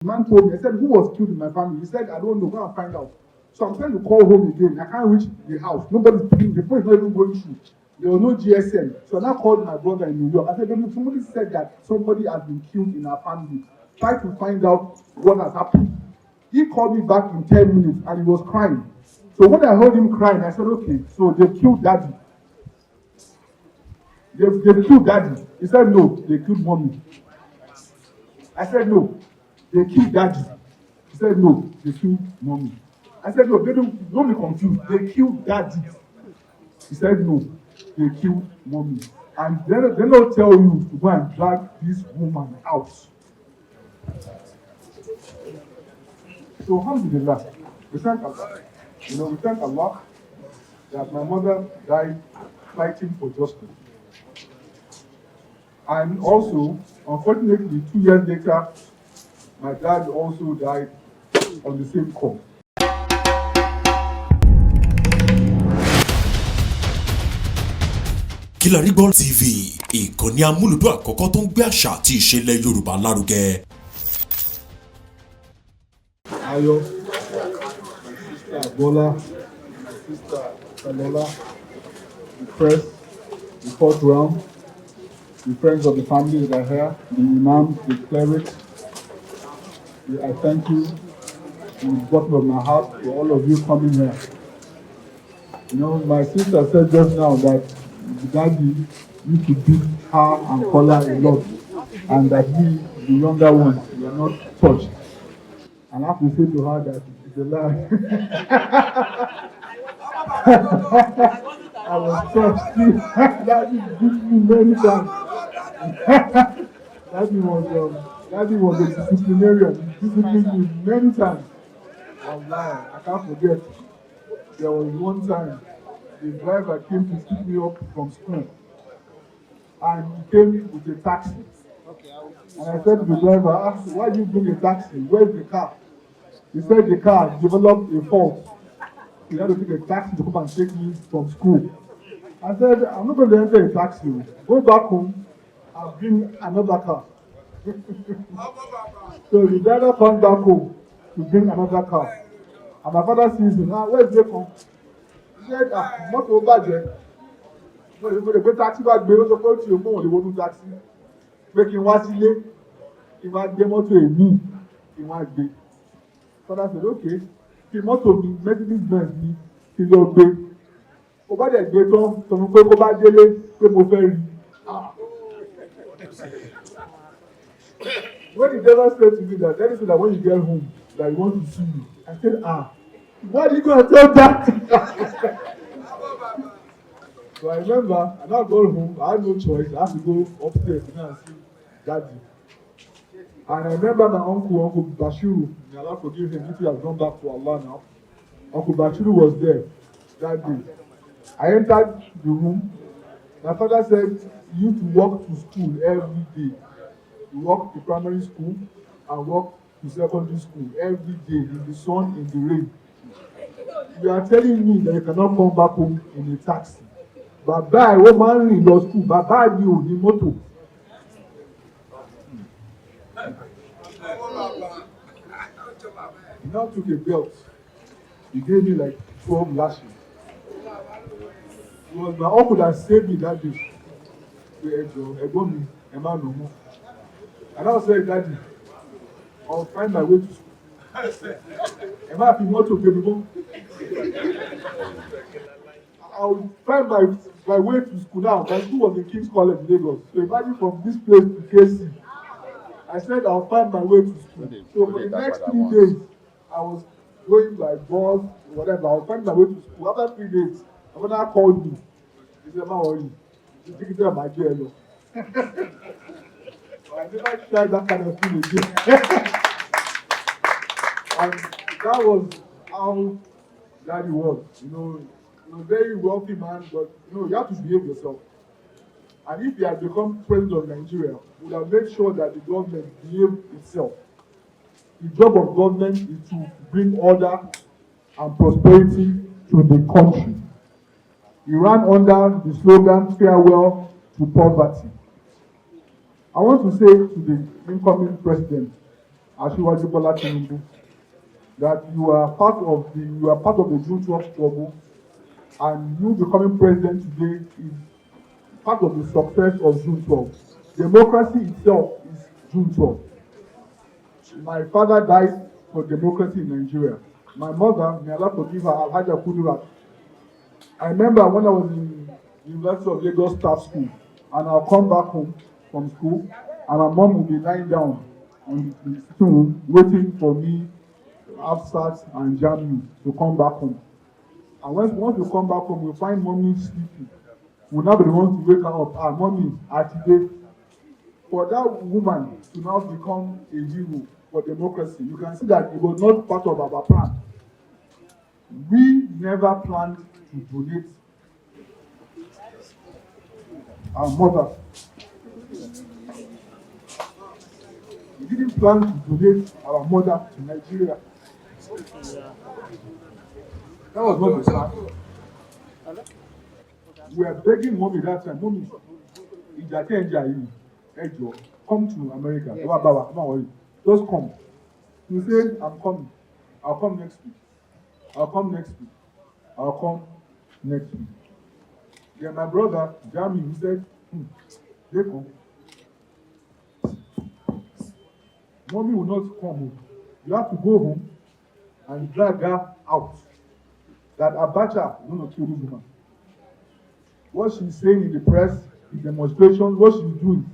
The man told me, I said, who was killed in my family? He said, I don't know, go and find out. So I'm trying to call home again. I can't reach the house. Nobody's picking, the phone is not even going through. There was no GSM. So I now called my brother in New York. I said, somebody said that somebody has been killed in our family. Try to find out what has happened. He called me back in 10 minutes and he was crying. So when I heard him crying, I said, okay, so they killed daddy. They killed daddy. He said, no, they killed mommy. I said, no, they killed daddy. He said, no, they killed mommy. I said, no, don't be confused. They killed daddy. He said, no, they killed mommy. And then they'll tell you to go and drag this woman out. So, alhamdulillah, we thank Allah. We thank Allah that my mother died fighting for justice. And also, unfortunately, 2 years later, my dad also died on the same cause. KILARIGBO TV, ìkànnì amúlùdún àkọ́kọ́ tó ń gbé àṣà àti ìṣẹ̀lẹ̀ Yorùbá lárugẹ. Ayo, my sister Abiola, my sister Abiola, the press, the fourth round, the friends of the family that are here, the imams, the clerics. I thank you from the bottom of my heart for all of you coming here. My sister said just now that the daddy used to beat her and call her a lot, and that we, the younger ones, we are not touched. And I have to say to her that it's a lie. I was touched. Daddy beat me many times. Daddy was a disciplinarian. He disciplined me many times. Allah, I can't forget. There was one time the driver came to pick me up from school, and he came with a taxi. And I said to the driver, why do you bring a taxi? Where's the car? He said the car developed a fault. He had to take a taxi to come and take me from school. I said, I'm not going to enter a taxi. Go back home and bring another car. So the driver comes back home to bring another car. And my father sees him. Where's the car? He said, not over there. No, you're going to go taxi back. You're going to go to taxi. Making what he did. He might get more to a me. He might be. Father said, okay. He must have been Mercedes Benz me. He will be. Over there, they come to me. Go back there. They move very. When the devil said to me that, tell you that when you get home, that he wants to see you. I said, why are you going to tell that? So I remember, I now go home, I had no choice, I have to go upstairs and see Daddy. And I remember my Uncle Bashiru, may Allah forgive him if he has gone back to Allah now. Uncle Bashiru was there that day. I entered the room. My father said, you used to walk to school every day. You walk to primary school and walk to secondary school every day in the sun, in the rain. You are telling me that you cannot come back home in a taxi. Bàbá ẹ̀ ó máa ń rìn lọ school, bàbá mi ò ní mọ́tò. He now took a belt. He gave me like 12 lashes. It was my uncle that saved me that day. Ẹ̀gbọ́n mi, ẹ má lò mọ́. And I said, Daddy, I'll find my way to school. Ẹ má fi mọ́tò gbé mi mọ́. I'll find my way to school now. My school was in King's College, Lagos. So imagine from this place to KC. I said I'll find my way to school. So for the next 3 days, I was going by bus, whatever. I'll find my way to school. After 3 days, my mother called me. He said, "Ma worry, you take it to my jail." I never tried that kind of thing again. And that was how Daddy was. A very wealthy man, but you have to behave yourself. And if he had become president of Nigeria, he would have made sure that the government behaved itself. The job of government is to bring order and prosperity to the country. He ran under the slogan, farewell to poverty. I want to say to the incoming president Asiwaju Bola Tinubu, that you are part of the June 12 struggle, and you becoming president today is part of the success of June 12. Democracy itself is June 12. My father died for democracy in Nigeria. My mother, may Allah forgive her, Alhaja Kudirat. I remember when I was in University of Lagos Staff School, and I'll come back home from school, and my mom will be lying down on the sitting room waiting for me, Afsat and Jami to come back home. And once we come back home, we find mommy sleeping. We'll now be the ones to wake her up. Mommy, today. For that woman to now become a hero for democracy, you can see that it was not part of our plan. We never planned to donate our mother. We didn't plan to donate our mother to Nigeria. That was not the plan. We were begging mommy that time, mommy, come to America. Yes. Don't worry. Just come. He said, I'm coming. I'll come next week. I'll come next week. I'll come next week. Then my brother, Jami, he said, they come. Mommy will not come home. You have to go home and drag her out. That Abacha is going to kill this woman. What she's saying in the press, the demonstration, what she's doing,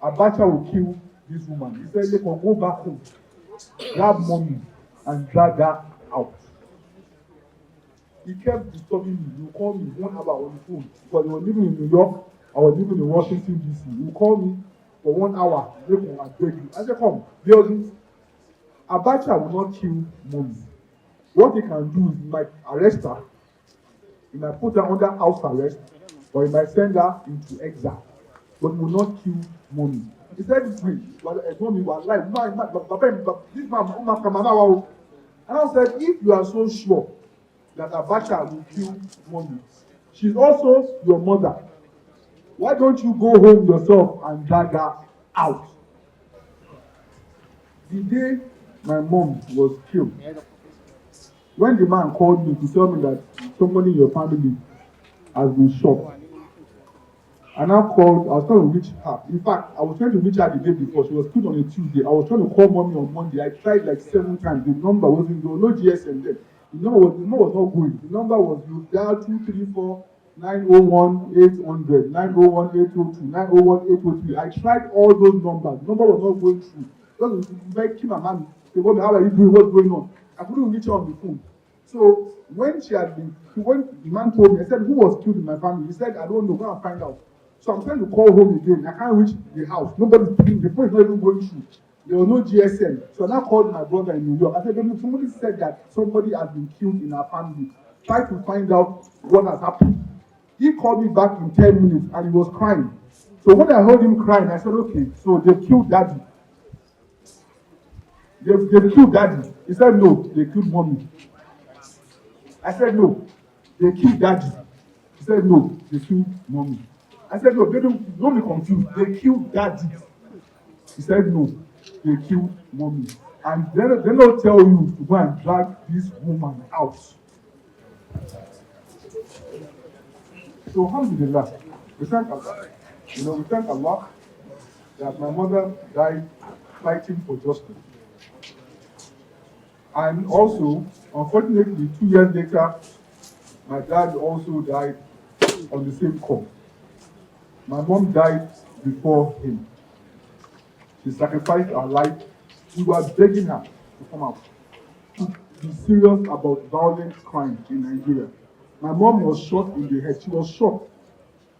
Abacha will kill this woman. He said, they can go back home, grab mommy, and drag her out. He kept disturbing me. He called me 1 hour on the phone because he was living in New York. I was living in Washington, D.C. He called me for 1 hour. I beg you. I said, come, building. Abacha will not kill mommy. What he can do is he might arrest her, he might put her under house arrest, or he might send her into exile. But he will not kill mommy. He said this way, but mommy was like, this man, and I said, if you are so sure that Abacha will kill mommy, she's also your mother. Why don't you go home yourself and drag her out? The day my mom was killed, when the man called me to tell me that somebody in your family has been shot, and I was trying to reach her. In fact, I was trying to reach her the day before. She was killed on a Tuesday. I was trying to call mommy on Monday. I tried like 7 times. The number wasn't, there was no GSM then. The number was not going. The number was you dial 234 901 800 901 802 901 803. I tried all those numbers. The number was not going through. Just like my man, say, "What how are you doing? What's going on?" I couldn't reach her on the phone. So when the man told me, I said, "Who was killed in my family?" He said, "I don't know. Go and find out." So I'm trying to call home again. I can't reach the house. Nobody's picking. The phone is not even going through. There was no GSM. So I now called my brother in New York. I said, somebody said that somebody has been killed in our family. Try to find out what has happened. He called me back in 10 minutes and he was crying. So when I heard him crying, I said, okay, so they killed daddy. They killed daddy. He said, no, they killed mommy. I said, no, they killed daddy. He said, no, they killed mommy. I said, no, don't be confused. They killed daddy. He said, no, they killed mommy. And they don't tell you to go and drag this woman out. So, alhamdulillah, we thank Allah. We thank Allah that my mother died fighting for justice. And also, unfortunately, 2 years later, my dad also died on the same cause. My mom died before him. She sacrificed her life. We were begging her to come out, to be serious about violent crime in Nigeria. My mom was shot in the head. She was shot,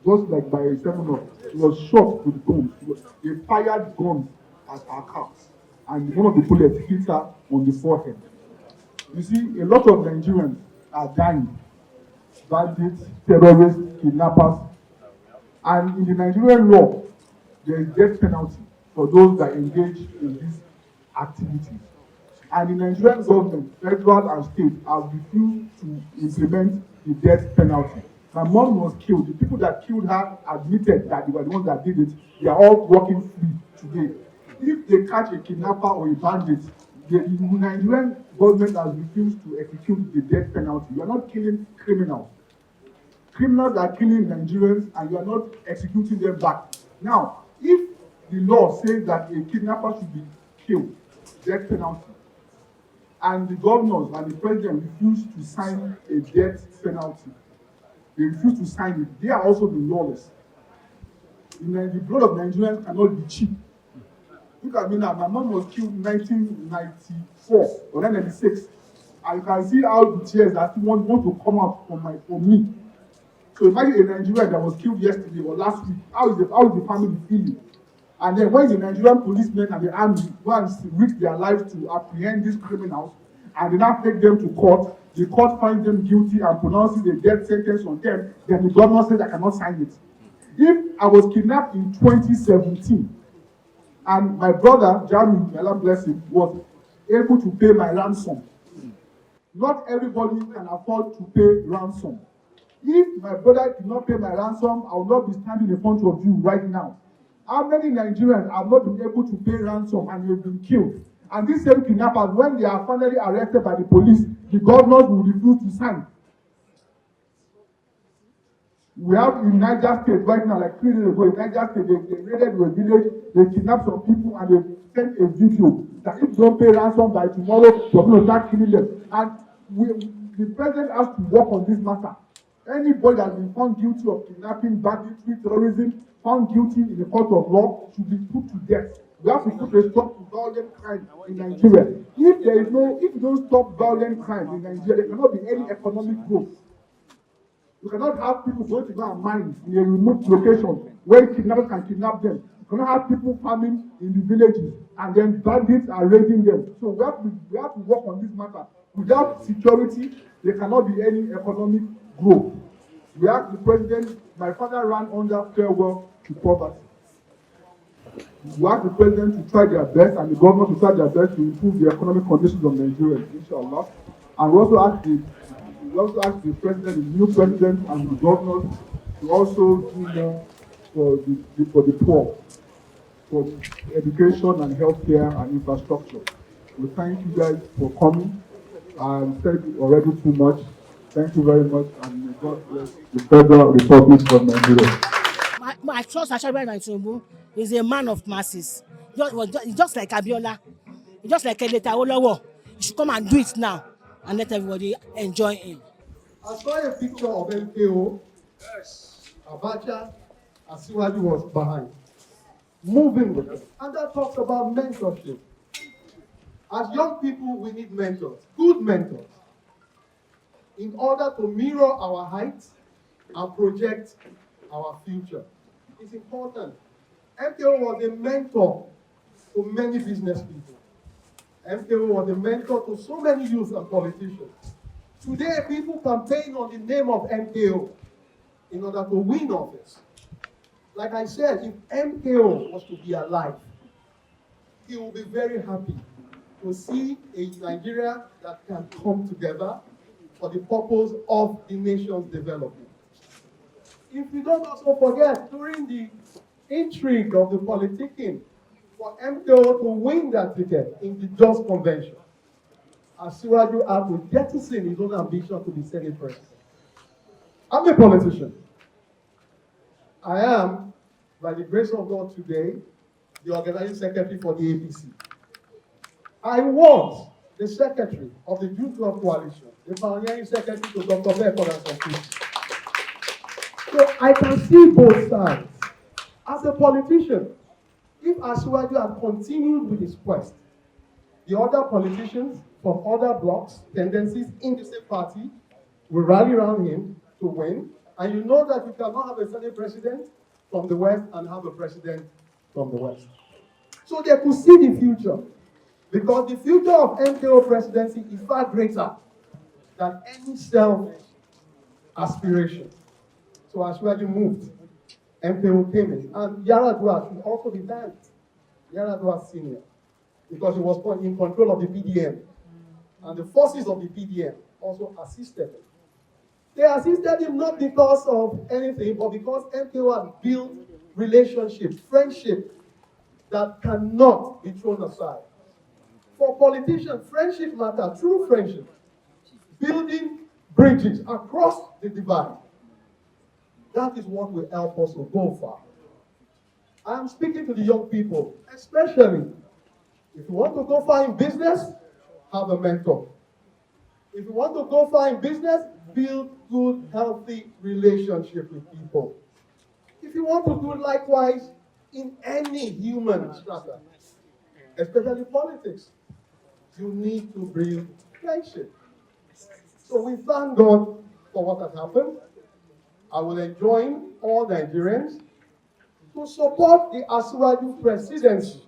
just like by a seminar. She was shot with guns. They fired guns at her car, and one of the bullets hit her on the forehead. You see, a lot of Nigerians are dying. Bandits, terrorists, kidnappers. And in the Nigerian law, there is death penalty for those that engage in these activities. And the Nigerian government, federal and state, have refused to implement the death penalty. My mom was killed. The people that killed her admitted that they were the ones that did it. They are all walking free today. if they catch a kidnapper or a bandit, the Nigerian government has refused to execute the death penalty. You are not killing criminals. Criminals are killing Nigerians and you are not executing them back. Now, if the law says that a kidnapper should be killed, death penalty, and the governors and the president refuse to sign a death penalty, they refuse to sign it, they are also the lawless. The blood of Nigerians cannot be cheap. Look at me now, my mom was killed in 1994 or 1996. I can see how the tears that want to come out from me. So imagine a Nigerian that was killed yesterday or last week. How is the family feeling? And then when the Nigerian policemen and the army once risk their lives to apprehend these criminals and they now take them to court, the court finds them guilty and pronounces a death sentence on them, then the governor says I cannot sign it. If I was kidnapped in 2017 and my brother, Jami, may Allah bless him, was able to pay my ransom, not everybody can afford to pay ransom. If my brother did not pay my ransom, I will not be standing in front of you right now. How many Nigerians have not been able to pay ransom and they've been killed? And these same kidnappers, when they are finally arrested by the police, the governors will refuse to sign. We have in Niger State right now, like 3 days ago, in Niger State, they raided a village, they kidnapped some people, and they sent a video that if you don't pay ransom by tomorrow, you're going to start killing them. And the president has to work on this matter. Anybody that has been found guilty of kidnapping, banditry, terrorism, found guilty in the court of law should be put to death. We have to put a stop to violent crime in Nigeria. If you don't stop violent crime in Nigeria, there cannot be any economic growth. You cannot have people going to go and mine in a remote location where kidnappers can kidnap them. You cannot have people farming in the villages and then bandits are raiding them. So we have to work on this matter. Without security, there cannot be any economic growth. We asked the president, my father ran under farewell to poverty. We asked the president to try their best and the government to try their best to improve the economic conditions of Nigeria, inshallah. And we also asked the president, the new president and the governors to also do more for the poor, for education and healthcare and infrastructure. We thank you guys for coming. I've said already too much. Thank you very much, and may God bless the Federal Republic of Nigeria. I trust Abiola is a man of masses. Just like Abiola, just like Kudirat. You should come and do it now and let everybody enjoy him. I saw a picture of MKO. Abacha, Asiwaju was behind, moving with him. And that talks about mentorship. As young people, we need mentors, good mentors, in order to mirror our heights and project our future. It's important. MKO was a mentor to many business people. MKO was a mentor to so many youth and politicians. Today, people campaign on the name of MKO in order to win office. Like I said, if MKO was to be alive, he will be very happy to see a Nigeria that can come together for the purpose of the nation's development. If we don't also forget, during the intrigue of the politicking for MKO to win that ticket in the Just Convention, Asiwaju had to jettison his own ambition to be Senate President. I'm a politician. I am, by the grace of God today, the organizing secretary for the APC. I was the secretary of the June 12 Coalition, the pioneering secretary to Dr. Mentorship and freest. So I can see both sides. As a politician, if Asiwaju had continued with his quest, the other politicians from other bloccs, tendencies in the same party will rally around him to win. And you know that you cannot have a Senate president from the West and have a president from the West. So they could see the future, because the future of MKO presidency is far greater than any selfish aspiration. So Asiwaju moved, MKO came in, and Yaradua should also be thanked. Yaradua Senior, because he was in control of the PDM, and the forces of the PDM also assisted him. They assisted him not because of anything, but because MKO had built relationship, friendship that cannot be thrown aside. For politicians, friendship matters, true friendship. Building bridges across the divide. That is what will help us to go far. I am speaking to the young people, especially if you want to go far in business, have a mentor. If you want to go far in business, build good, healthy relationship with people. If you want to do likewise in any human strata, especially politics, you need to build friendship. So we thank God for what has happened. I will enjoin all Nigerians to support the Asiwaju presidency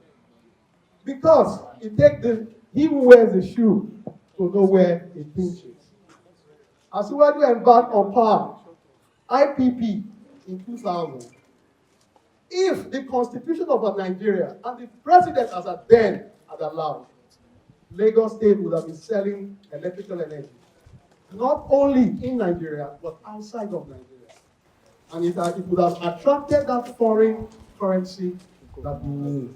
because it takes he who wears the shoe to know where it pinches. Asiwaju embarked on power, IPP, in 2000. If the constitution of Nigeria and the president as at then had allowed, Lagos State would have been selling electrical energy, not only in Nigeria, but outside of Nigeria. And it would have attracted that foreign currency that we need.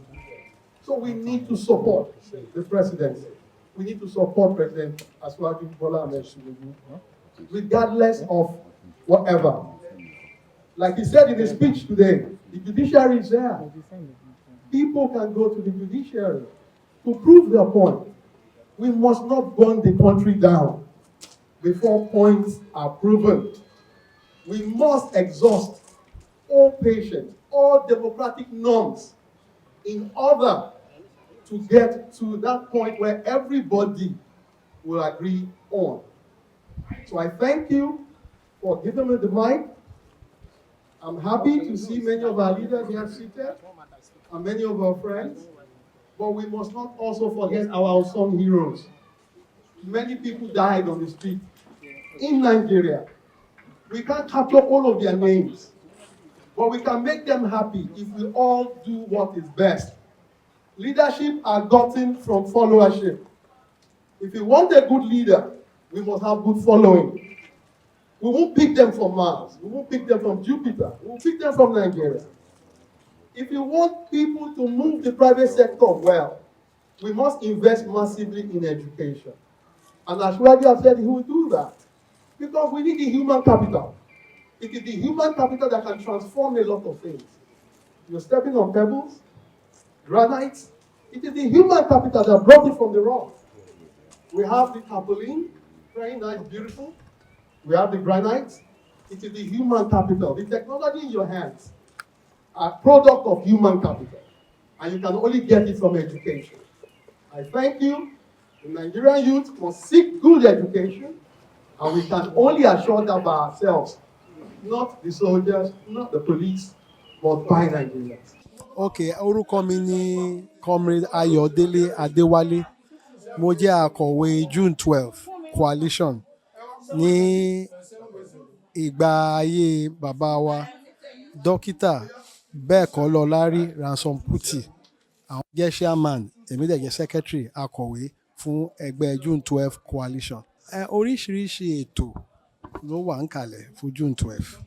So we need to support the presidency. We need to support President Asiwaju Bola Ahmed Tinubu, regardless of whatever. Like he said in his speech today, the judiciary is there. People can go to the judiciary to prove their point. We must not burn the country down before points are proven. We must exhaust all patience, all democratic norms in order to get to that point where everybody will agree on. So I thank you for giving me the mic. I'm happy to see many of our leaders here seated and many of our friends, but we must not also forget our unsung heroes. Many people died on the street in Nigeria. We can't capture all of their names, but we can make them happy if we all do what is best. Leadership are gotten from followership. If you want a good leader, we must have good following. We won't pick them from Mars. We won't pick them from Jupiter. We will pick them from Nigeria. If you want people to move the private sector well, we must invest massively in education. And Ashwaji has said he will do that. Because we need the human capital. It is the human capital that can transform a lot of things. You're stepping on pebbles, granite. It is the human capital that brought it from the rock. We have the tarpaulin, very nice, beautiful. We have the granite. It is the human capital. The technology in your hands are product of human capital. And you can only get it from education. I thank you. The Nigerian youth must seek good education. And we can only assure that by ourselves. Not the soldiers, not the police, but by Nigerians. Okay, orúkọ mi ni Comrade Ayọ̀délé Adéwálé. Mo jẹ́ akọ̀wé June 12 Coalition ní ìgbà ayé bàbá wa dókítà Bẹ́ẹ̀kọ́lọ́lárí Ransom Kuti. Àwọn jẹ́ chairman, èmi dẹ̀ jẹ́ secretary akọ̀wé fún ẹgbẹ́ June 12 Coalition. Oríṣiríṣi ètò ló wà ń kalẹ̀ fún June 12.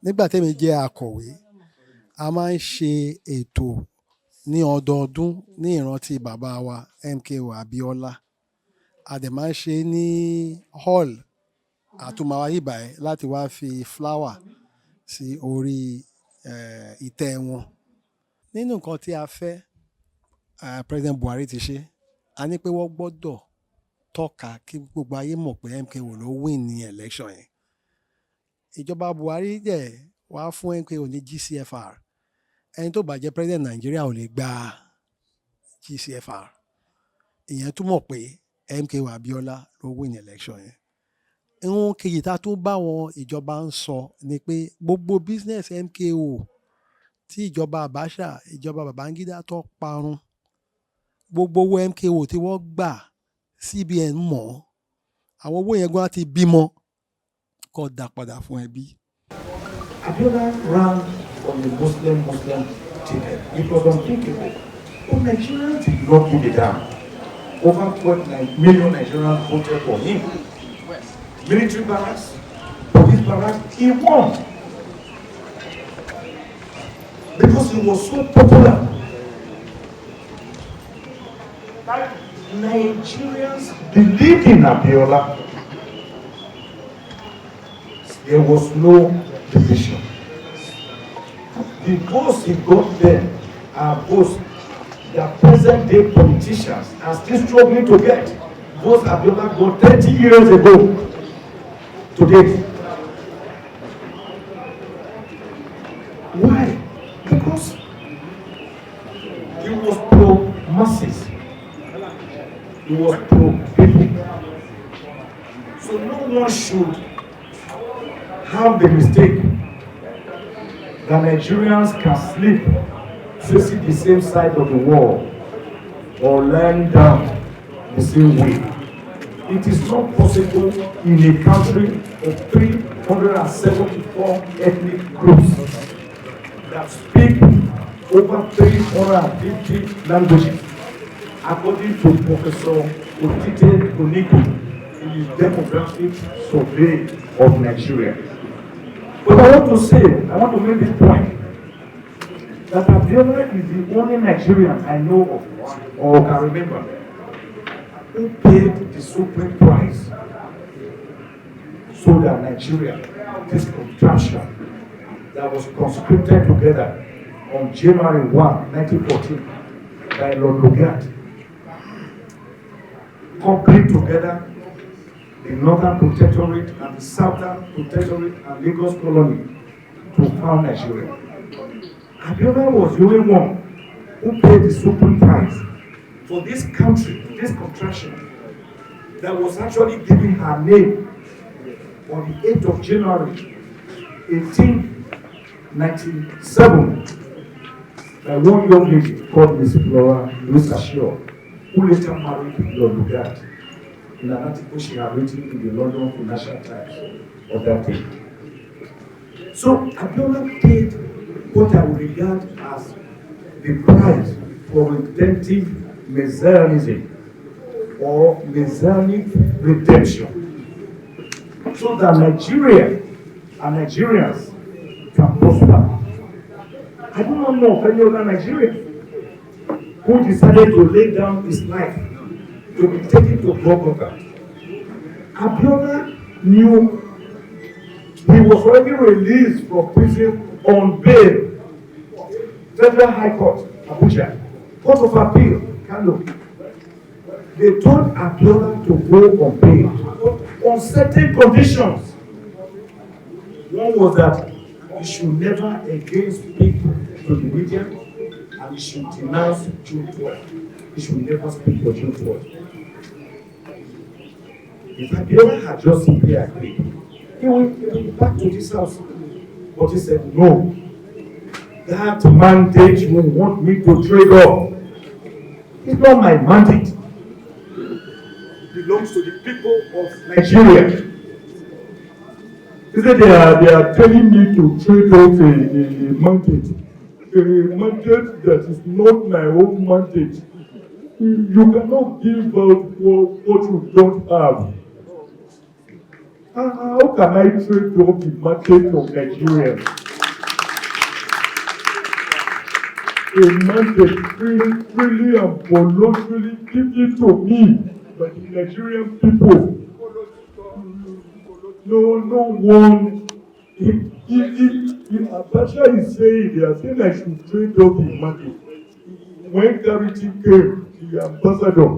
Nígbà tẹ́mi jẹ́ akọ̀wé, a máa ń ṣe ètò ní ọdọọdún ní ìrántí bàbá wa MKO Abiola. A dẹ̀ máa ń ṣe ní hall àtúmọ̀wá ìbàyẹ̀ láti wá fi flower sí orí ìtẹ́ wọn. Nínú nǹkan tí a fẹ́, President Buhari ti ṣe, a ní pé wọ́n gbọ́dọ̀ tọ́ka kí gbogbo ayé mọ̀ pé MKO ló win ní election yẹn. Ìjọba Buhari dẹ̀ wá fún MKO ní GCFR. Ẹni tó bá jẹ́ president Nàìjíríà ò lè gba GCFR. Ìyẹn túmọ̀ pé MKO Abiola ló win election yẹn. Ohun kejì tá a tún bá wọn ìjọba ń sọ ni pé gbogbo business MKO tí ìjọba Abacha, ìjọba Babangida tó parun, gbogbo owó MKO tí wọ́n gbà CBN mọ̀, àwọn owó yẹn gan ti bímọ kó dá padà fún ẹbí. Abiola ran on the Muslim ticket. It was unthinkable. But Nigerians did not give a damn. Over 12 million Nigerians voted for him. Military barracks, police barracks, he won. Because he was so popular. Nigerians believed in Abiola. There was no division. The votes he got then are votes that present day politicians are still struggling to get. Votes Abiola got 30 years ago to date. Why? Because he was pro masses. He was pro people. So no one should have the mistake that Nigerians can sleep facing the same side of the wall or lying down the same way. It is not possible in a country of 374 ethnic groups that speak over 350 languages, according to Professor Otite Oniku in his demographic survey of Nigeria. But I want to make this point, that Abiola is the only Nigerian I know of, or can remember, who paid the supreme price so that Nigeria, this contraption that was conscripted together on January 1, 1914, by Lord Lugard, concrete together the Northern Protectorate and the Southern Protectorate and Lagos Colony to found Nigeria. Abiola was the only one who paid the supreme price for this country, this contraction, that was actually giving her name on the 8th of January 1897 by one young lady called Miss Flora Louisa Shaw, who later married Lord Lugard, in an article she had written in the London Financial Times of that day. So Abiola paid what I would regard as the price for redemptive messianism or messianic redemption, so that Nigeria and Nigerians can prosper. I do not know of any other Nigerian who decided to lay down his life to be taken to Golgotha. Abiola knew he was already released from prison on bail. Federal High Court, Abuja, Court of Appeal, Kano. They told Abiola to go on bail on certain conditions. One was that he should never again speak to the media, and he should denounce June 12. He should never speak for June 12. If Abiola had just simply agreed, he would be back to this house. But he said, no, that mandate you want me to trade off. It's not my mandate. It belongs to the people of Nigeria. He said they are telling me to trade off a mandate that is not my own mandate. You cannot give out what you don't have. How can I trade off the mandate of Nigeria? A mandate freely and voluntarily given to me by the Nigerian people. No one. If Abacha is saying, they are saying I should trade off the mandate. When Charity came, the ambassador,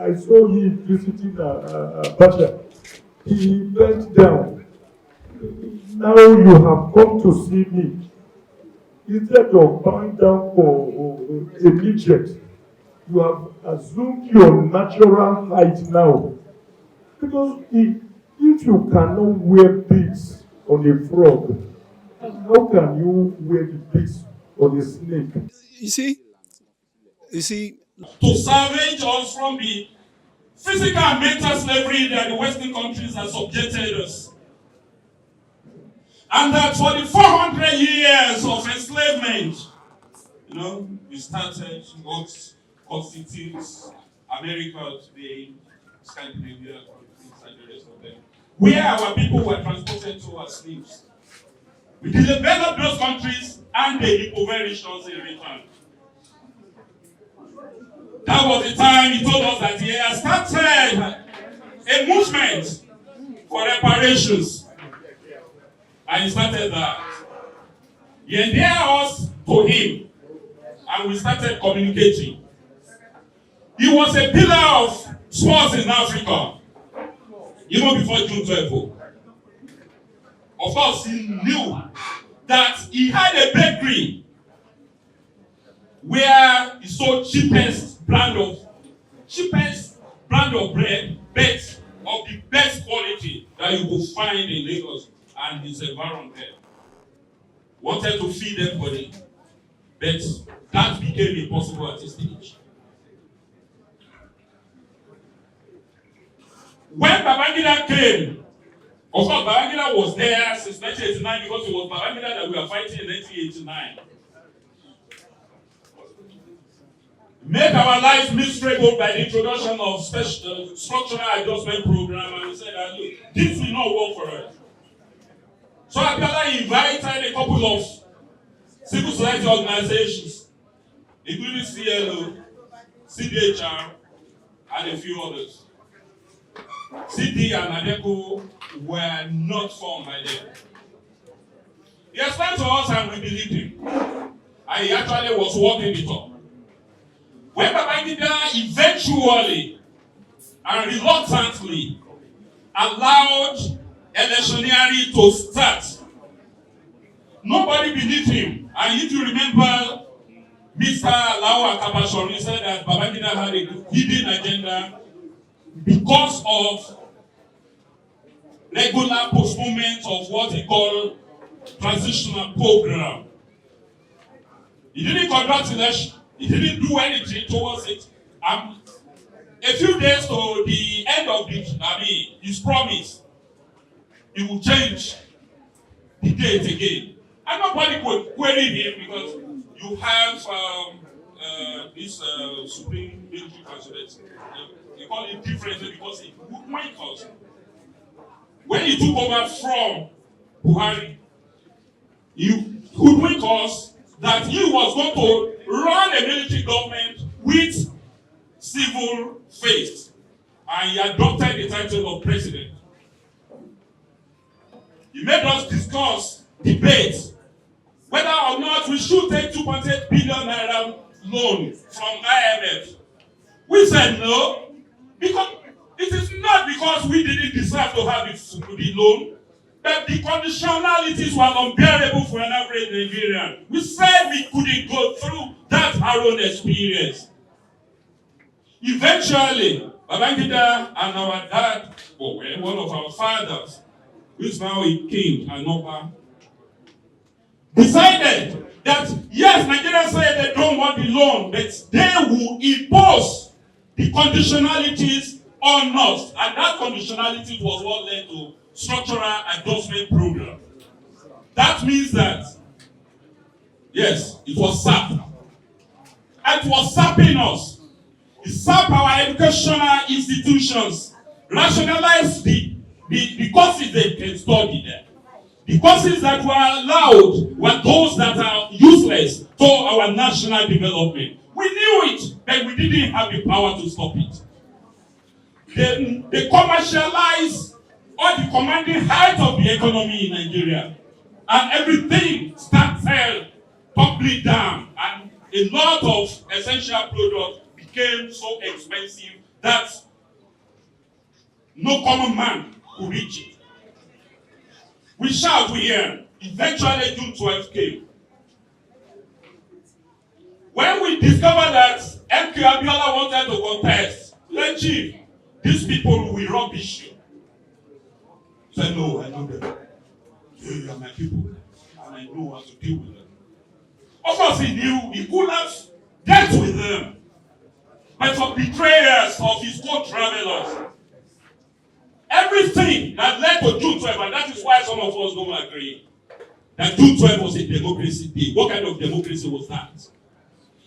I saw him visiting Abacha. He bent down. Now you have come to see me. Instead of bowing down for a midget, you have assumed your natural height now. Because if you cannot wear beads on a frog, how can you wear the beads on a snake? You see, to salvage us from the physical and mental slavery that the Western countries have subjected us. And that for the 400 years of enslavement, we started what constitutes America today, Scandinavia, and the rest of them, where our people were transported to as slaves. We developed those countries and they impoverished us in return. That was the time he told us that he had started a movement for reparations. And he started that. He endeared us to him, and we started communicating. He was a pillar of sports in Africa, even before June 12. Of course, he knew that he had a bakery where he sold cheapest brand of bread, but of the best quality that you could find in Lagos and his environment. Wanted to feed everybody, but that became impossible at a stage. When Babangida came, of course, Babangida was there since 1989 because it was Babangida that we were fighting in 1989. Make our lives miserable by the introduction of special structural adjustment program, and he said that look, this will not work for us. So Abiola invited a couple of civil society organizations, including CLO, CDHR, and a few others. CD and ADECO were not formed by them. He explained to us and we believed him. And he actually was walking the talk. When Babangida eventually and reluctantly allowed electioneering to start, nobody believed him. And if you remember, Mr. Lawa Kabashori said that Babangida had a hidden agenda because of regular postponement of what he called transitional program. He didn't conduct election. He didn't do anything towards it. A few days to the end of his promise, he will change the date again. And nobody could query him because you have this Supreme Military Council. They call it differently because it went us. When he took over from Buhari, he hoodwinked us that he was going to run a military government with civil faith. And he adopted the title of president. He made us discuss, debate, whether or not we should take 2.8 billion naira loan from IMF. We said no, because it is not because we didn't deserve to have the loan, but the conditionalities were unbearable for an average Nigerian. We said we couldn't go through that our own experience. Eventually, Babangida and our dad, one of our fathers, who is now a king and Oba, decided that yes, Nigerians say they don't want the loan, but they will impose the conditionalities on us. And that conditionality was what led to structural adjustment program. That means that, yes, it was SAP. And it was sapping us. It sapped our educational institutions, rationalized the courses they can study there. The courses that were allowed were those that are useless to our national development. We knew it, but we didn't have the power to stop it. They commercialized all the commanding height of the economy in Nigeria. And everything started tumbling down. And a lot of essential products became so expensive that no common man could reach it. We shout, we hear. Eventually, June 12 came. When we discovered that MKO Abiola wanted to contest, said, Chief, these people will rubbish you. He said, no, I know them. They are my people, and I know how to deal with them. Of course, he knew he could have dealt with them. But for betrayers of his co-travelers, everything that led to June 12, and that is why some of us don't agree, that June 12 was a democracy day. What kind of democracy was that?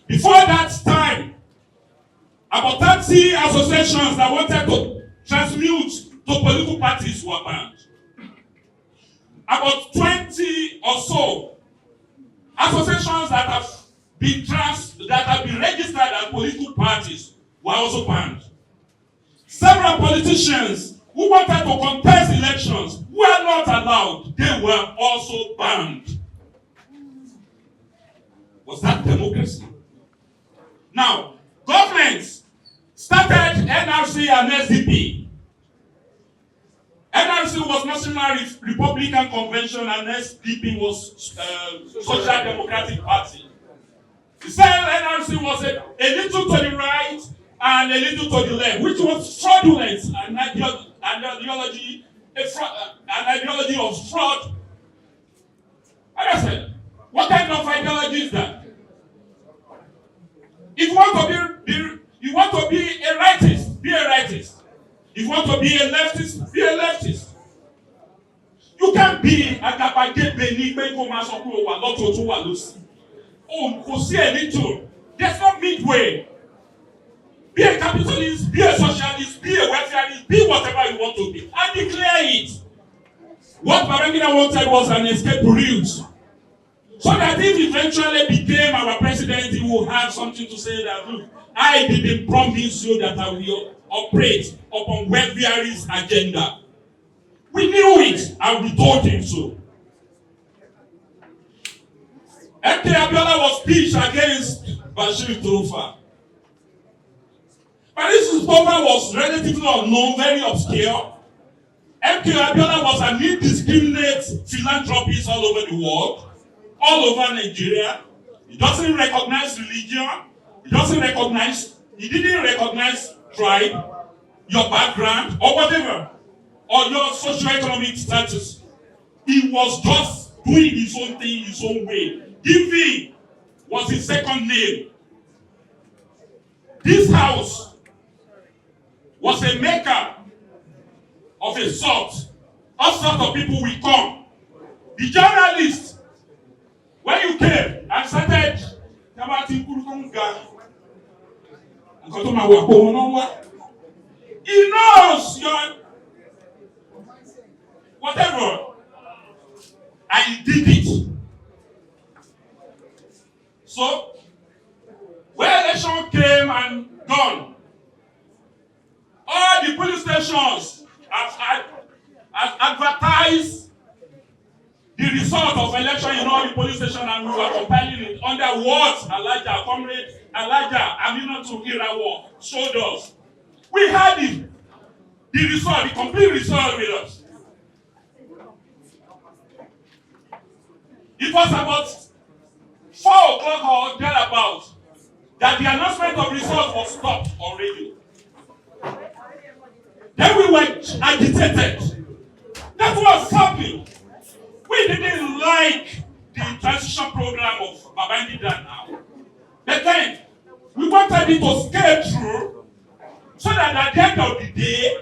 Before that time, about 30 associations that wanted to transmute to political parties were banned. About 20 or so associations that have that have been registered as political parties were also banned. Several politicians who wanted to contest elections were not allowed. They were also banned. Was that democracy? Now, governments started NRC and SDP. NRC was National Republican Convention and SDP was Social Democratic Party. The same NRC was a little to the right and a little to the left, which was fraudulent and ideology of fraud. Like I said, what kind of ideology is that? If you want to be a rightist, be a rightist. If you want to be a leftist, be a leftist. You can't be a Gabagebe Nigbe Komasoku or Lotto to Walusi. Oh, Kose Elito. There's no midway. Be a capitalist, be a socialist, be a welfareist, be whatever you want to be. And declare it. What Babangida wanted was an escape route. So that if he eventually became our president, he will have something to say that, look, I didn't promise you that I will operate upon welfareist agenda. We knew it and we told him so. MKO Abiola was pitched against Bashir Tofa. But this Tofa was relatively unknown, very obscure. MKO Abiola was an indiscriminate philanthropist all over the world, all over Nigeria. He doesn't recognize religion. He didn't recognize tribe, your background, or whatever, or your socioeconomic status. He was just doing his own thing, his own way. Giving was his second name. This house was a maker of a sort. All sorts of people will come. The journalist, when you came and started, he knows your whatever, and he did it. So, when election came and gone, all the police stations have advertised the result of election in all the police stations, and we were compiling it under what Elijah, comrade Elijah, Aminatu Irawo showed us. We had it, the result, the complete result with us. It was about 4 o'clock or thereabouts that the announcement of results was stopped on radio. Then we were agitated. That was happening. We didn't like the transition program of Babangida now. But then we wanted it to scale through so that at the end of the day,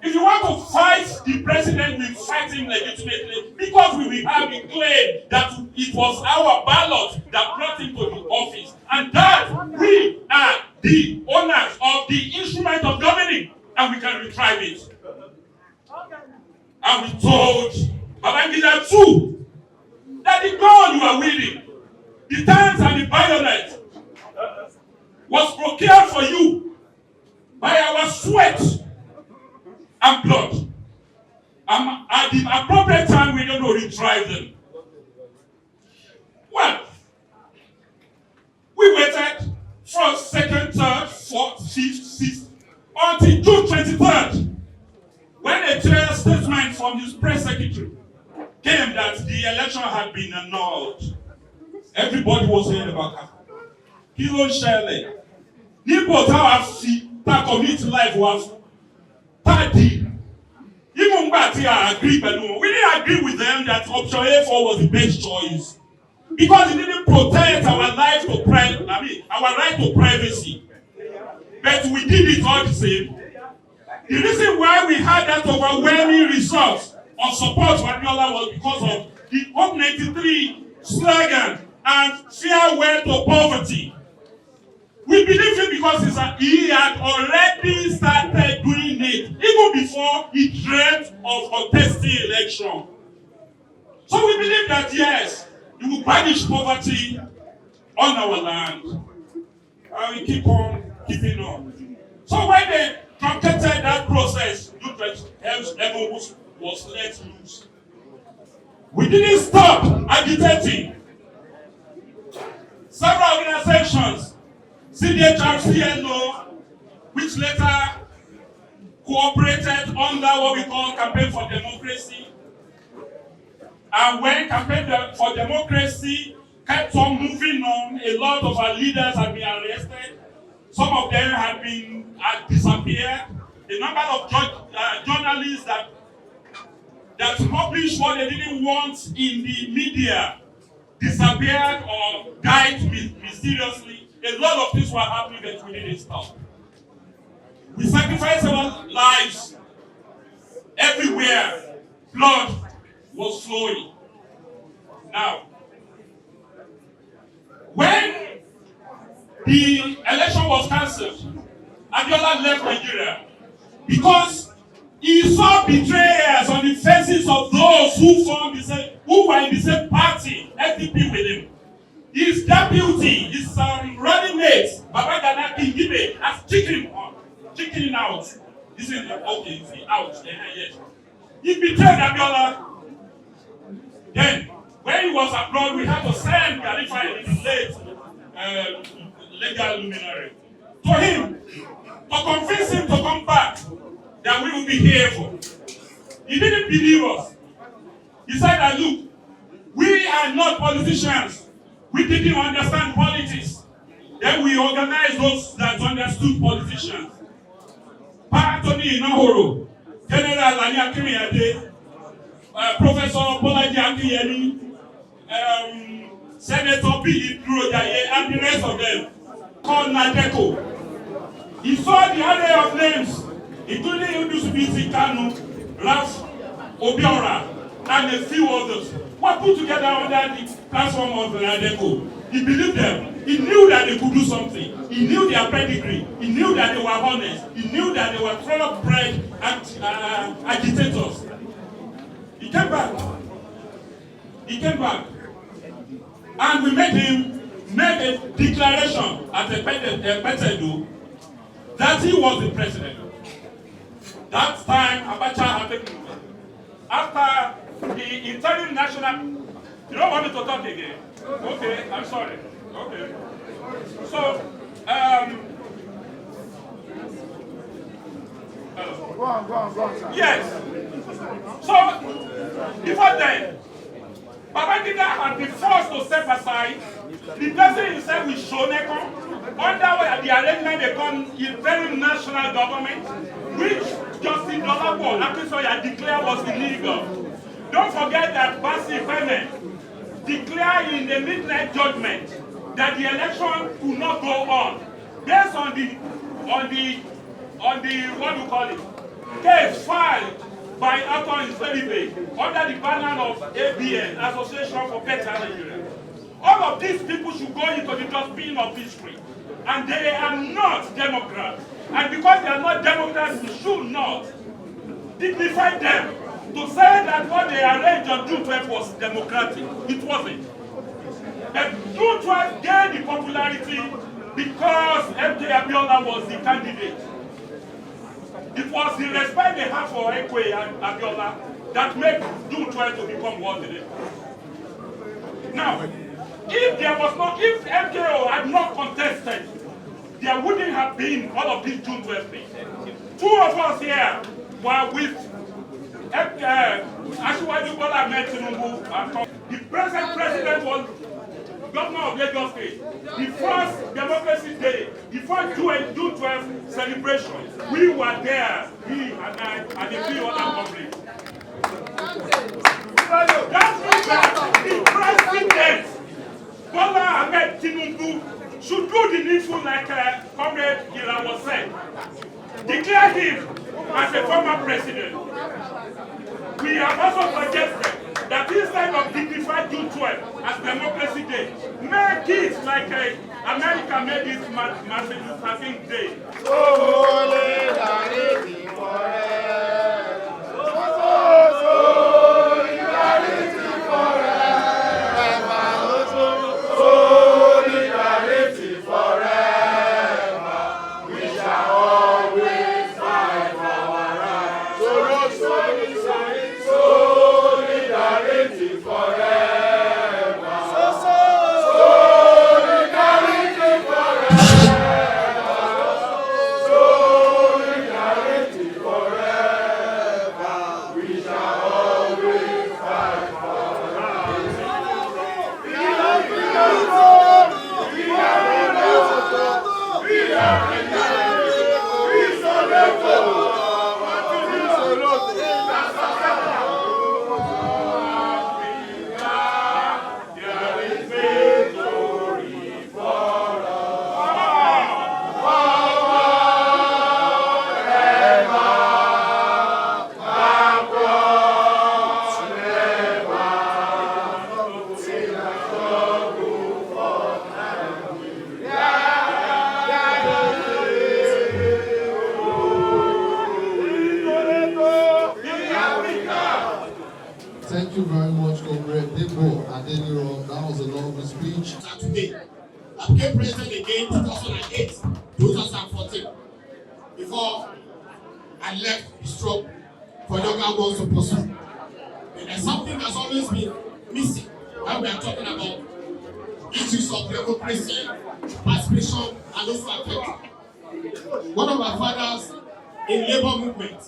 if you want to fight the president, we fight him legitimately because we will have a claim that it was our ballot that brought him to the office and that we are the owners of the instrument of governing and we can retrieve it. And we told Babangida too that the gun you are wielding, the tanks and the bayonet was procured for you by our sweat and blood. At the appropriate time, we're going to retrieve them. Well, we waited first, second, third, fourth, fifth, sixth, until June 23rd, when a clear statement from his press secretary came that the election had been annulled. Everybody was hearing about that. Kilo Shelley. Nipo Tawa commit life was 30. Even Bati agreed, but we didn't agree with them that option A4 was the best choice. Because it didn't protect our life to our right to privacy. But we did it all the same. The reason why we had that overwhelming result of support for Abiola was because of the Hope 93 slogan and farewell to poverty. We believe it because he had already started doing it, even before he dreamt of contesting election. So we believe that yes, he will banish poverty, on our land. And we keep on keeping on. So when they truncated that process, Youth Level was let loose. We didn't stop agitating. Several organizations, CDHR, which later cooperated under what we call Campaign for Democracy. And when Campaign for Democracy kept on moving on, a lot of our leaders had been arrested. Some of them had disappeared. A number of journalists that published what they didn't want in the media disappeared or died mysteriously. A lot of things were happening that we didn't stop. We sacrificed our lives everywhere. Blood was flowing. Now, when the election was cancelled, Abiola left Nigeria because he saw betrayers on the faces of those who were in the same party, FDP with him. His deputy, his running mate, Baba Gana Kingibe, has chickening out. He said, okay, is he out? Yes. He betrayed Abiola. Then, when he was abroad, we had to send Khalifa in late legal luminary to him to convince him to come back, that we will be here for. He didn't believe us. He said that, look, we are not politicians. We didn't understand politics. Then we organized those that understood politicians. Paratoni Inahoro, General Lani Akimiyade, Professor Bolaji Akiyemi, Senator B. Durojaye, and the rest of them, called Nadeko. He saw the array of names, including Udusubisi Kanu, Ralph Obiora, and a few others, were put together under the platform of Nadeko. He believed them. He knew that they could do something. He knew their pedigree. He knew that they were honest. He knew that they were thoroughbred agitators. He came back. And we made him make a declaration at a Parental that he was the president. That time, Abacha had taken over. After the interim national... You don't want me to talk again? Okay, I'm sorry. Okay. So, go on, yes. So, before then, Babangida had been forced to step aside. The person himself with Shoneko, under the arrangement they call interim national government, which Justice Dolabo Akisoya declared was illegal. Don't forget that Basi Fene declared in the midnight judgment that the election could not go on based on the what do you call it, case filed by Aton Iseribe under the banner of ABN, Association for Better Nigeria. All of these people should go into the dustbin of history, and they are not Democrats. And because they are not Democrats, we should not dignify them to say that what they arranged on June 12 was democratic. It wasn't. But June 12 gained the popularity because MKO Abiola was the candidate. It was the respect they had for MKO Abiola that made June 12 to become what it is. Now, if MKO had not contested, there wouldn't have been all of these June 12 things. Two of us here were with Asiwaju Bola Ahmed Tinubu. The present president was governor of Lagos State. The first Democracy Day, the first June 12 celebration, we were there, he and I, and a few other public. That means that the president, Bola Ahmed Tinubu, should do the needful like Comrade Gira was said. Declare him as a former president. We have also suggested that instead of dignified June 12 as Democracy Day, make it like America made it Martin Luther King Day. Solidarity forever. Thank you very much, Comrade Debo Adeniro. That was a lovely speech. Today, I became president again in 2008, 2014, before I left the stroke for younger ones to pursue. And there's something that's always been missing when we are talking about issues of democracy, participation, and also affect. One of our fathers in labor movement,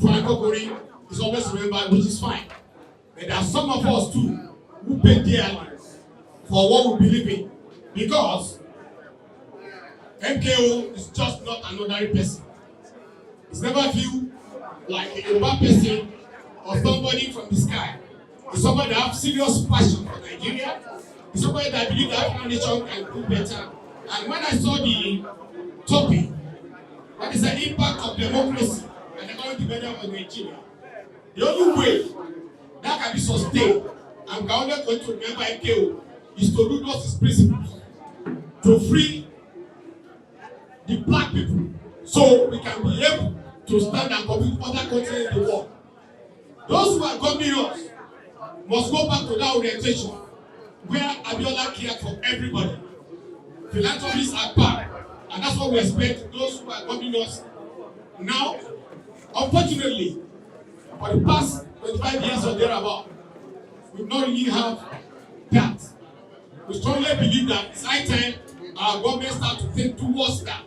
Frank Okori, is always remembered, which is fine. But there are some of us too who pay dearly for what we believe in, because MKO is just not an ordinary person. It's never viewed like a Yoruba person or somebody from the sky. It's somebody that has serious passion for Nigeria. It's somebody that believes that African nation can do better. And when I saw the topic, that is the impact of democracy and economic development of Nigeria, the only way that can be sustained, and we are only going to remember MKO, is to root out his principles, to free the black people, so we can be able to stand and compete with other countries in the world. Those who are governing us must go back to that orientation where Abiola cared for everybody. Philanthropists are back, and that's what we expect those who are governing us now. Unfortunately, for the past 25 years or thereabout, we not really have that. We strongly believe that it's high time our government start to think towards that.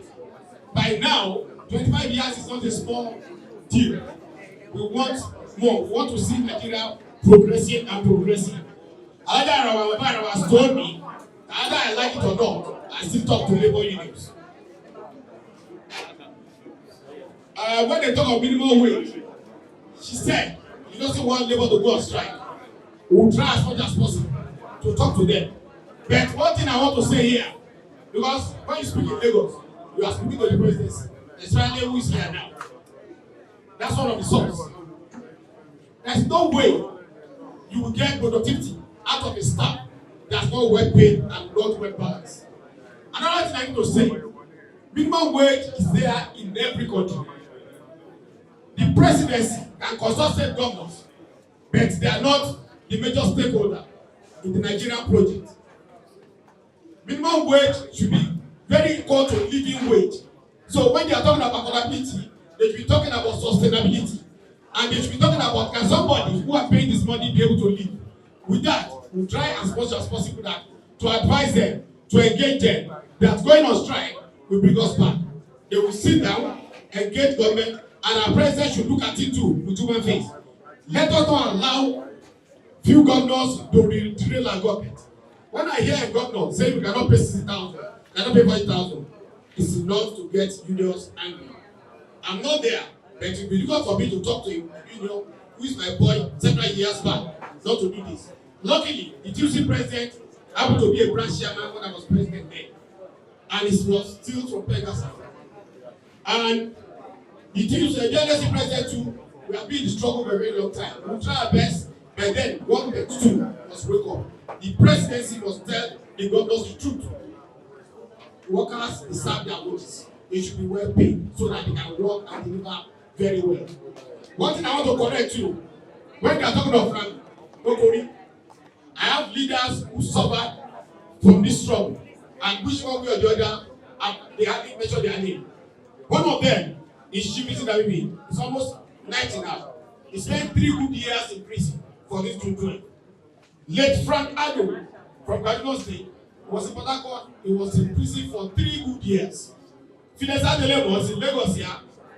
By now, 25 years is not a small deal. We want more. We want to see Nigeria progressing and progressing. Either our has told me, either I like it or not, I still talk to labor unions. When they talk of minimum wage, she said, he doesn't want labor to go on strike. We will try as much as possible to talk to them. But one thing I want to say here, because when you speak in Lagos, you are speaking to the presidency, especially who is here now. That's one of the sources. There's no way you will get productivity out of a staff that's not well paid and not well balanced. Another thing I need to say, minimum wage is there in every country. The presidency can consult state governors, but they are not the major stakeholder in the Nigerian project. Minimum wage should be very equal to living wage. So when they are talking about affordability, they should be talking about sustainability. And they should be talking about, can somebody who are paying this money be able to live? With that, we'll try as much as possible that to advise them, to engage them, that going on strike will bring us back. They will sit down, engage government, and our president should look at it too with human face. Let us not allow few governors to derail our government. When I hear a governor say we cannot pay 60,000, cannot pay 40,000, it's enough to get unions angry. I'm not there, but it will be difficult for me to talk to a union who is my boy several years back, not to do this. Luckily, the TUC president happened to be a branch chairman when I was president then, and it was still from Pegasus. And the TUC president too, we have been in the struggle for a very long time. We'll try our best, but then what we do must wake up. The presidency must tell the governors the truth. The workers deserve their wages. They should be well paid so that they can work and deliver very well. One thing I want to correct you, when they are talking of Frank Okori, I have leaders who suffered from this struggle, and which one way or the other, they hardly mention their name. One of them is Chief Mr. David. It's almost 90 now. He spent 3 good years in prison for this children. Late Frank Ado from Kaduna State was in Port Harcourt. He was in prison for 3 good years. Phineas Adele was in Lagos here.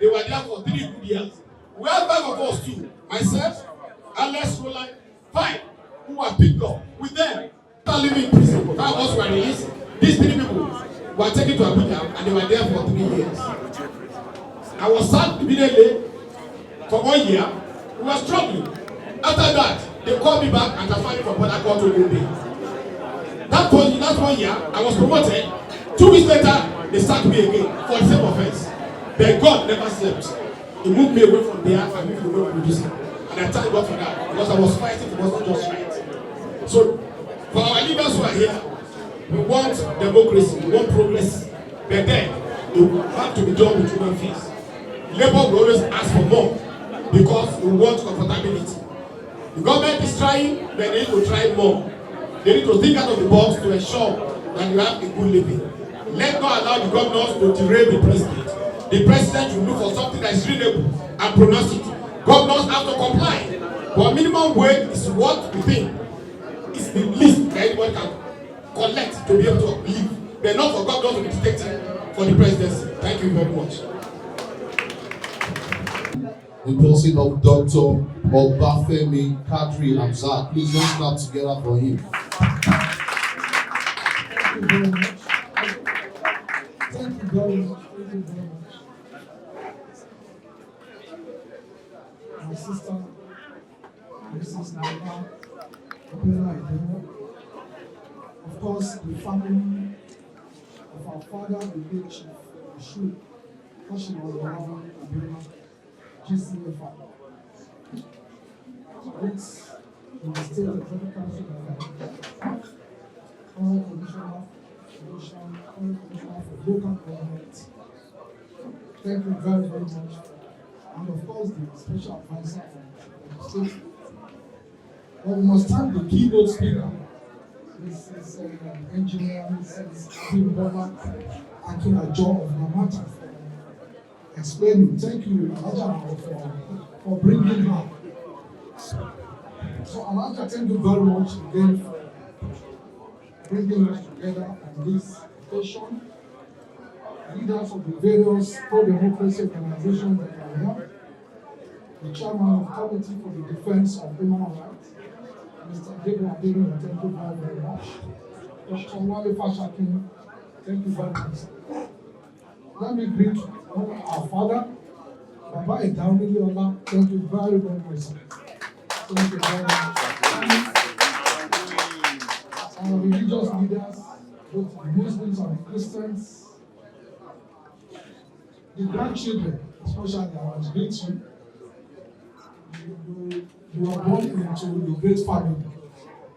They were there for 3 good years. We have 5 of us too. Myself, Alex Roland, 5 who were picked up with them. Not living in prison. 5 of us were released. These 3 people were taken to Abuja and they were there for 3 years. I was sacked immediately for 1 year. We were struggling. After that, they called me back and transferred me from Port Harcourt to Gombe. That 1 year, I was promoted. 2 weeks later, they sacked me again for the same offense. But God never slept. He moved me away from there and moved me away from producing. And I thank God for that because I was fighting, it was not just right. So, for our leaders who are here, we want democracy, we want progress. But then, it have to be done with human face. Labour will always ask for more because we want comfortability. The government is trying, but they need to try more. They need to think out of the box to ensure that you have a good living. Let's not allow the governors to derail the president. The president will look for something that is reasonable and pronounce it. Governors have to comply. But minimum wage is what we think is the least that anyone can collect to be able to live. But not for governors to be dictating for the presidency. Thank you very much. The person of Dr. Obafemi Kadri Hamzat. Please let's clap together for him. Thank you very much. Thank you very much. My sister, Mrs. Abiola Abiola. Of course, the family of our father, the late Chief Ashu, Kashima Abiola, GCFI. It's in the state of Federal Council Current Commissioner for Local Government. Thank you very, very much. And of course, the special advisor from the state. But we must thank the keynote speaker. This is engineer, Mrs. Abiola Son of Namata. Explaining. Thank you, Alaja, for bringing her. So, Alaja, thank you very much again for bringing us together on this occasion. Leaders of the various pro-democracy organizations that are here, the chairman of the Committee for the Defense of Human Rights, Mr. Gabriel Abiola, thank you very, very much. Dr. Wale Fashakin, thank you very much. Let me greet our father, Baba Abiola. Thank you very, very much. Thank you very much. Our religious leaders, both Muslims and Christians, the grandchildren, especially I was great you. You are born into a great family,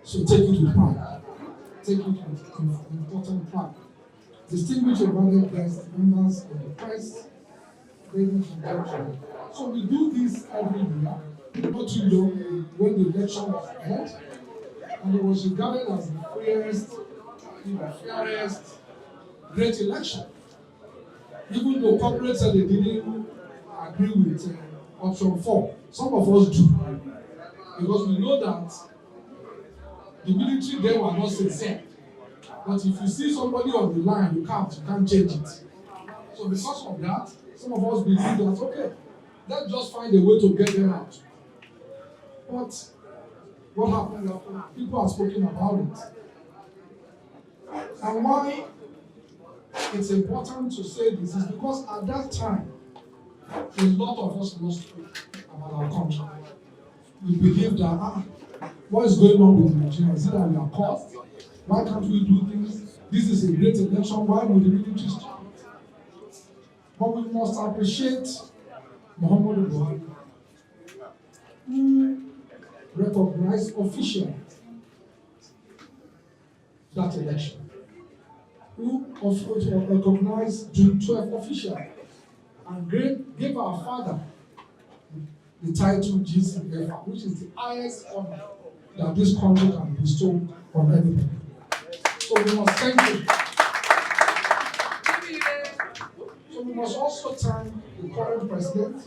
so take it with pride. Take it with important pride. Distinguished invited guests, members of the press, ladies and gentlemen. So we do this every year, not too long when the election was held, and it was regarded as the fairest, great election. Even though corporates said they didn't agree with option 4, some of us do, because we know that the military then were not sincere. But if you see somebody on the line, you can't change it. So because of that, some of us believe that, okay, let's just find a way to get them out. But what happened after? People have spoken about it. And why it's important to say this is because at that time, a lot of us lost hope about our country. We believe that, what is going on with Nigeria? Is it that we are caused? Why can't we do things? This is a great election. Why would the military stop? But we must appreciate Muhammadu Buhari, who recognized officially that election, who recognized June 12 officially, and gave our father the title GCFI, which is the highest honor that this country can bestow on anybody. So we must thank him. So we must also thank the current president,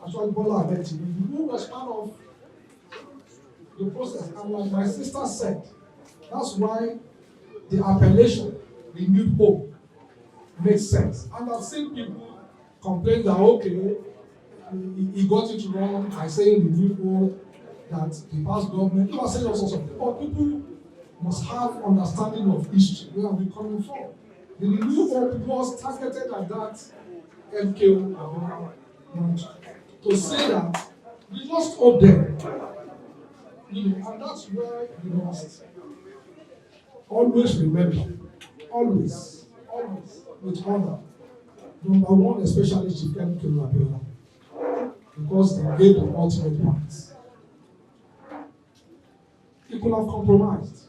actually Bola Ahmed Tinubu, who was part of the process. And like my sister said, that's why the appellation, renewed hope, makes sense. And I've seen people complain that, okay, he got it wrong by saying renewed hope, that the past government, people are saying all sorts of things. But people must have understanding of history, where are we coming from. The renewed hope was targeted at that MKO Abiola to say that we lost hope there. And that's where we must always remember, always, with honor, number one, especially Chief MKO Abiola, because they gave the ultimate parts. He could have compromised.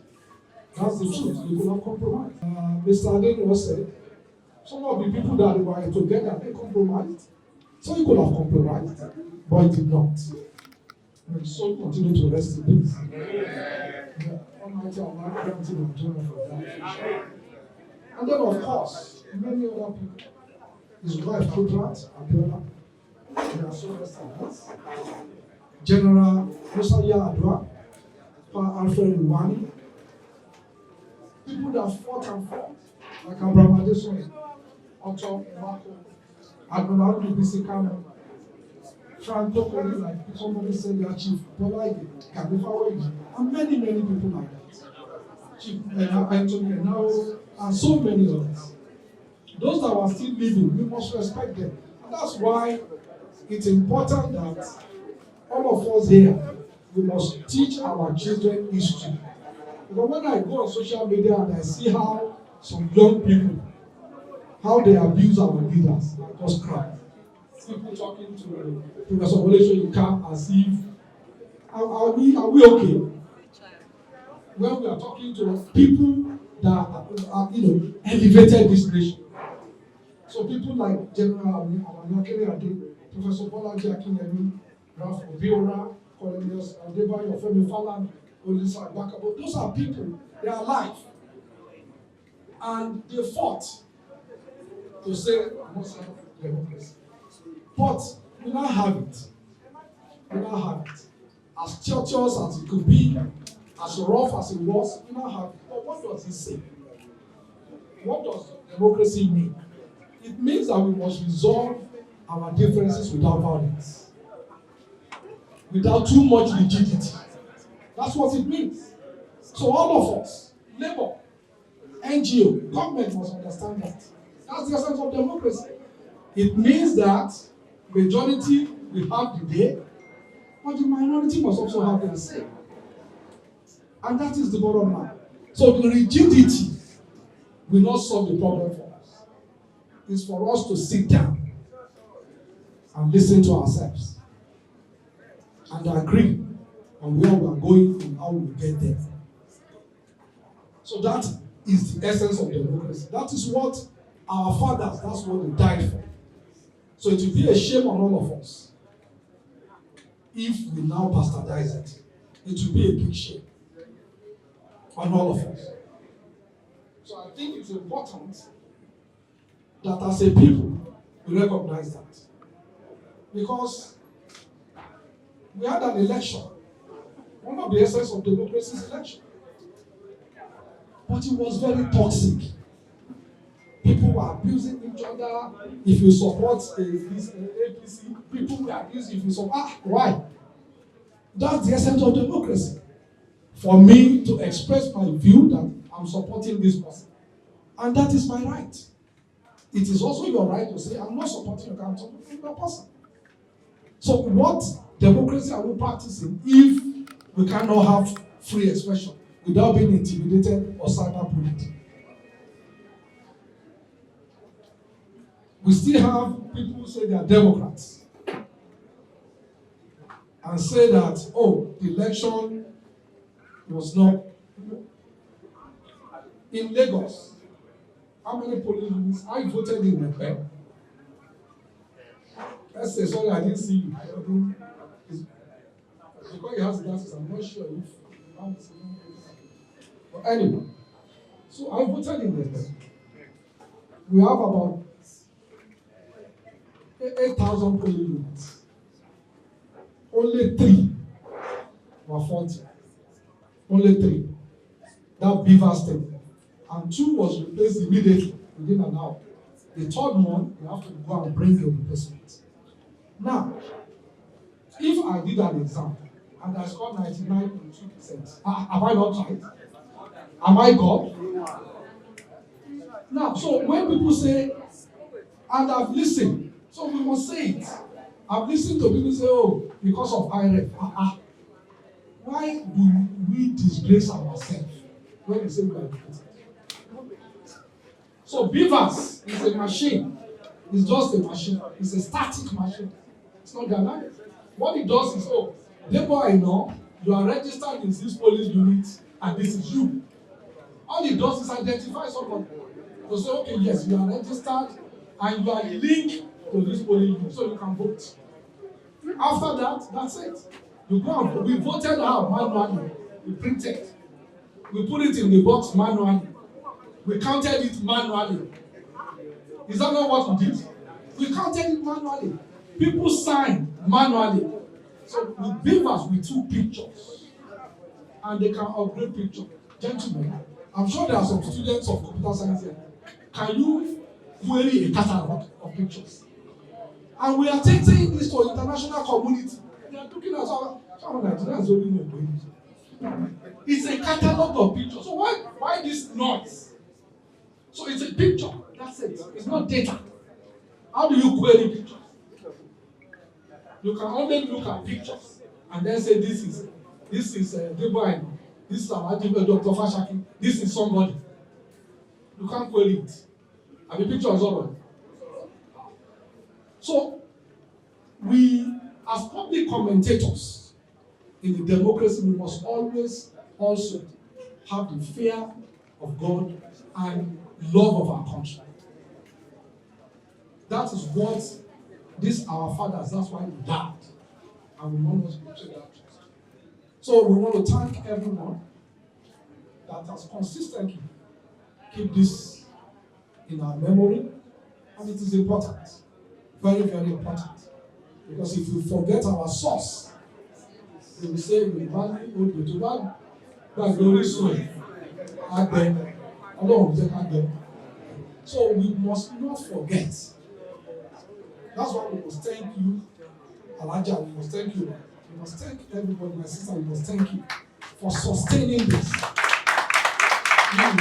That's the truth. He could have compromised. Mr. Adeniran said, some of the people that were together, they compromised. So he could have compromised, but he did not. And so continue to rest in peace. Almighty Allah granted him joy for that. And then, of course, many other people. His wife, Kudirat Abiola, they are so rest in peace. General Musaya Adwa, Alfred Iwani, people that fought and fought, like Abraham Adeson, Otto Marco, Admiral Bisi Kano, Frank Tokori, like somebody said, their chief, Bola Kabifawe, and many people like that. Chief Anthony Enao, and so many others. Those that are still living, we must respect them. And that's why it's important that all of us here, we must teach our children history. Because when I go on social media and I see how some young people, how they abuse our leaders, I just cry. People talking to Professor Olesho Ika as if, are we okay? When we are talking to people that are elevated this nation. So people like General Abiola Ade, Professor Bolaji Akinyemi, Ralph Obiora, Cornelius Adebayo, Femi Falana, Olisa Bakabo, those are people, they are alive. And they fought to say, I must have democracy. But we now have it. We now have it. As tortuous as it could be, as rough as it was, we now have it. But what does it say? What does democracy mean? It means that we must resolve our differences without violence, without too much rigidity. That's what it means. So all of us, labor, NGO, government must understand that. That's the essence of democracy. It means that majority will have the day, but the minority must also have their say. And that is the bottom line. So the rigidity will not solve the problem for us. It's for us to sit down and listen to ourselves and agree on where we are going and how we get there. So that is the essence of democracy. That is what our fathers, that's what they died for. So it will be a shame on all of us if we now bastardize it. It will be a big shame on all of us. So I think it's important that as a people, we recognize that. Because we had an election. One of the essence of democracy is election. But it was very toxic. People were abusing each other. If you support this APC, people were abusing if you support. Why? That's the essence of democracy. For me to express my view that I'm supporting this person. And that is my right. It is also your right to say, I'm not supporting your supporting your person. So what democracy are we practicing if we cannot have free expression without being intimidated or cyberbullied? We still have people who say they are Democrats and say that, oh, the election was not in Lagos. How many polling units? I voted in Epe. Let's say, sorry, I didn't see you. Because he has glasses, I'm not sure if you have the same. But anyway, so I voted in Epe. We have about 8,000 polling units. only 3 were faulty. Only 3. That beaver state. And 2 was replaced immediately within an hour. The 3rd one, you have to go and bring your replacement. Now, if I did an exam and I scored 99.2%, have I not tried? Am I God? Now, so when people say, and I've listened, so we must say it. I've listened to people say, oh, because of IRF. Why do we disgrace ourselves when we say we are educated? So beavers is a machine. It's just a machine. It's a static machine. It's not dynamic. What it does is, oh, labor I know, you are registered in this police unit and this is you. All it does is identify somebody. To say, okay, yes, you are registered and you are linked to this police unit, so you can vote. After that, that's it. You go and vote. We voted out manually. We printed. We put it in the box manually. We counted it manually. Is that not what we did? We counted it manually. People signed manually. So with beavers, we took pictures. And they can upgrade picture. Gentlemen, I'm sure there are some students of computer science here. Can you query a catalog of pictures? And we are taking this to international community. They are looking at some Nigerians only know. It's a catalog of pictures. So why this noise? So it's a picture. That's it. It's not data. How do you query pictures? You can only look at pictures and then say this is Deboine, this is Dr. Fashaki, this is somebody. You can't query it. And the picture is all right. So we, as public commentators in the democracy, we must always also have the fear of God and love of our country. That is what these our fathers, that's why they died. And we want us to portray that. So we want to thank everyone that has consistently kept this in our memory. And it is important. Very, very important. Because if we forget our source, they will say we value old to that. That's very soon. Again. So we must not forget. That's why we must thank you, Alaja, we must thank you. We must thank everybody, my sister, we must thank you for sustaining this. And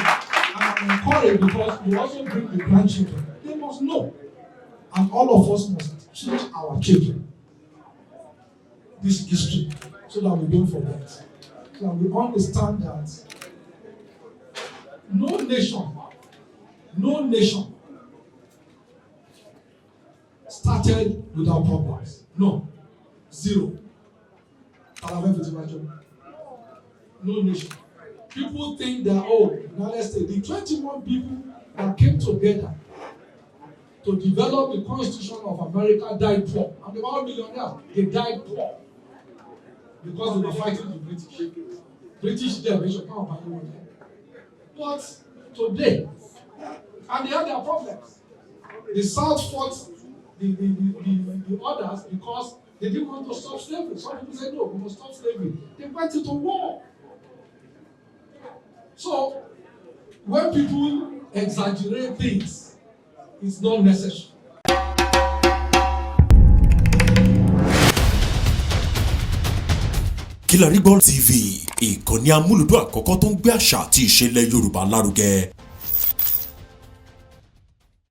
I'm encouraged because you also bring the grandchildren. They must know. And all of us must teach our children this history so that we don't forget. So that we understand that no nation started without problems. No. 0. No nation. People think that, now let's say the 21 people that came together to develop the Constitution of America died poor. And they were all millionaires. They died poor. Because they were fighting the British. British generation can't buy money. But today, and they had their problems. The South fought the others because they didn't want to stop slavery. Some people said, no, we must stop slavery. They went into war. So, when people exaggerate things, it's not necessary. KILARIGBO TV, ìkànnì amúlùdún àkọ́kọ́ tó ń gbé àṣà àti ìṣẹ̀lẹ̀ Yorùbá lárugẹ.